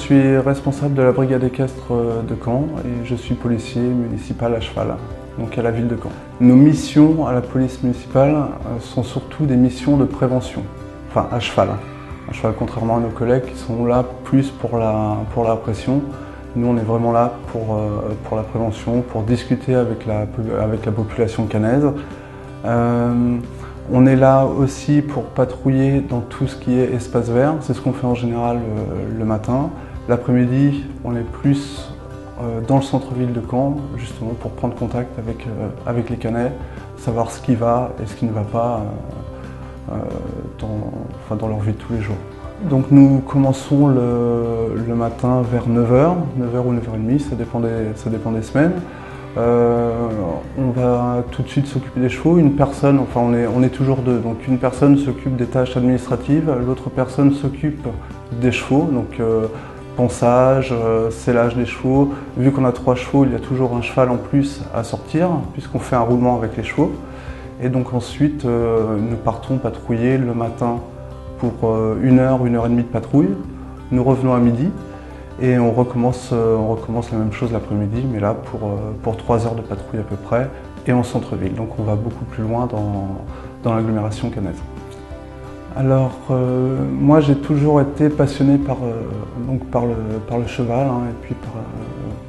suis responsable de la brigade équestre de Caen et je suis policier municipal à cheval, donc à la ville de Caen. Nos missions à la police municipale sont surtout des missions de prévention, enfin à cheval. À cheval, contrairement à nos collègues qui sont là plus pour la répression. Nous, on est vraiment là pour la prévention, pour discuter avec la population caennaise. On est là aussi pour patrouiller dans tout ce qui est espace vert. C'est ce qu'on fait en général le matin. L'après-midi, on est plus dans le centre-ville de Caen, justement pour prendre contact avec les Caennais, savoir ce qui va et ce qui ne va pas dans leur vie de tous les jours. Donc nous commençons le matin vers 9h, 9h ou 9h30, ça dépend des semaines. On va tout de suite s'occuper des chevaux. Une personne, enfin on est toujours deux, donc une personne s'occupe des tâches administratives, l'autre personne s'occupe des chevaux, donc ponçage, sellage des chevaux. Vu qu'on a 3 chevaux, il y a toujours un cheval en plus à sortir, puisqu'on fait un roulement avec les chevaux. Et donc ensuite, nous partons patrouiller le matin pour 1 heure, 1h30 de patrouille. Nous revenons à midi. Et on recommence la même chose l'après-midi, mais là pour 3 heures de patrouille à peu près, et en centre-ville. Donc on va beaucoup plus loin dans l'agglomération caennaise. Alors moi j'ai toujours été passionné par le cheval et puis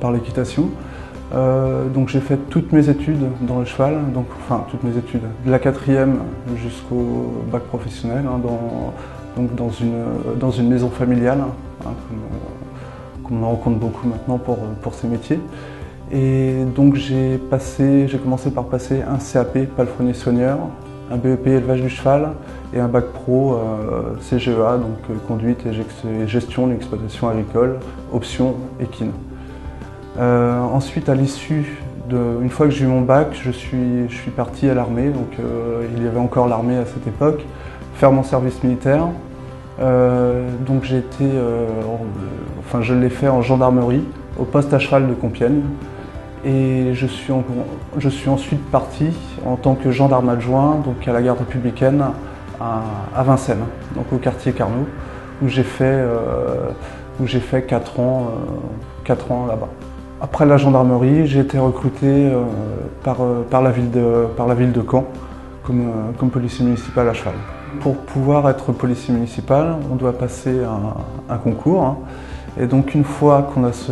par l'équitation. Donc j'ai fait toutes mes études dans le cheval, toutes mes études, de la 4e jusqu'au bac professionnel, dans une maison familiale, comme on en rencontre beaucoup maintenant pour ces métiers. Et donc j'ai commencé par passer un CAP palefrenier soigneur, un BEP élevage du cheval et un bac pro CGEA, donc conduite et gestion de l'exploitation agricole, option équine. Ensuite, à l'issue une fois que j'ai eu mon bac, je suis parti à l'armée, donc il y avait encore l'armée à cette époque, faire mon service militaire. Donc j'ai été, je l'ai fait en gendarmerie, au poste à cheval de Compiègne. Et je suis ensuite parti en tant que gendarme adjoint, donc à la garde républicaine à Vincennes, donc au quartier Carnot, où j'ai fait 4 ans là-bas. Après la gendarmerie, j'ai été recruté par la ville de Caen comme policier municipal à cheval. Pour pouvoir être policier municipal, on doit passer un concours. Et donc une fois qu'on a ce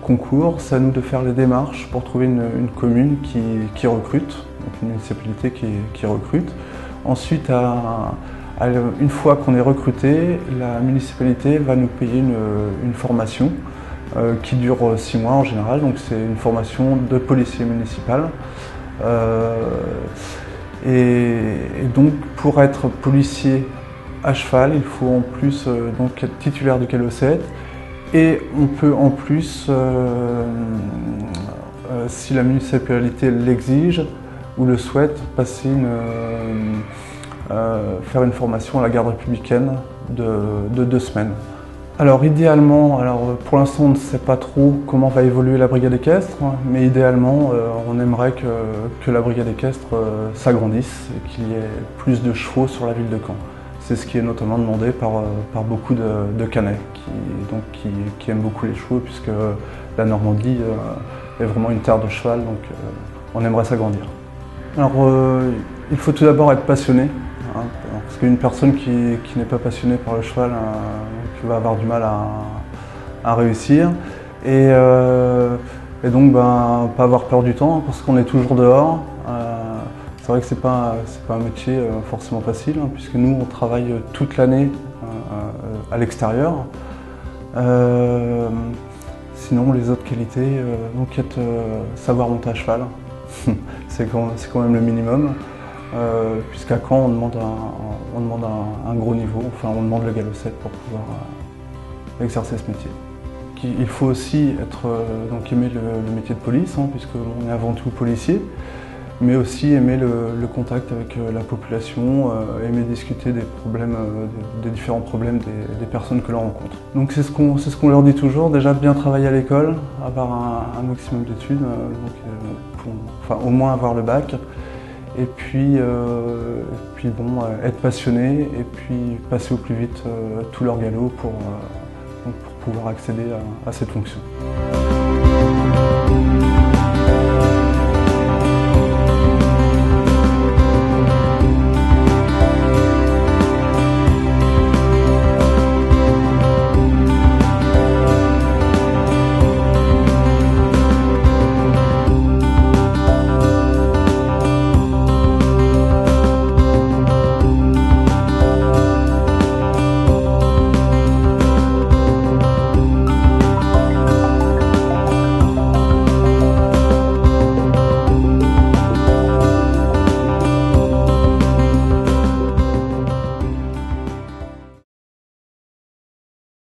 concours, c'est à nous de faire les démarches pour trouver une commune qui recrute, donc une municipalité qui recrute. Ensuite, une fois qu'on est recruté, la municipalité va nous payer une formation qui dure 6 mois en général, donc c'est une formation de policier municipal. Et donc pour être policier à cheval, il faut en plus être titulaire du CALO 7 et on peut en plus, si la municipalité l'exige ou le souhaite, faire une formation à la garde républicaine de 2 semaines. Alors idéalement, pour l'instant on ne sait pas trop comment va évoluer la brigade équestre, mais idéalement on aimerait que la brigade équestre s'agrandisse et qu'il y ait plus de chevaux sur la ville de Caen. C'est ce qui est notamment demandé par beaucoup de Caennais qui aiment beaucoup les chevaux, puisque la Normandie est vraiment une terre de cheval, donc on aimerait s'agrandir. Alors il faut tout d'abord être passionné. Parce qu'une personne qui n'est pas passionnée par le cheval qui va avoir du mal à réussir. Et donc pas avoir peur du temps, parce qu'on est toujours dehors. C'est vrai que c'est pas un métier forcément facile, puisque nous on travaille toute l'année à l'extérieur. Sinon les autres qualités, savoir monter à cheval, c'est quand même le minimum. Puisqu'à Caen on demande un gros niveau, on demande le galop 7 pour pouvoir exercer ce métier. Il faut aussi aimer le métier de police, puisqu'on est avant tout policier, mais aussi aimer le contact avec la population, aimer discuter des différents problèmes des personnes que l'on rencontre. Donc c'est ce qu'on leur dit toujours, déjà bien travailler à l'école, avoir un maximum d'études, au moins avoir le bac. Et puis, être passionné et puis passer au plus vite tout leur galop pour pouvoir accéder à cette fonction.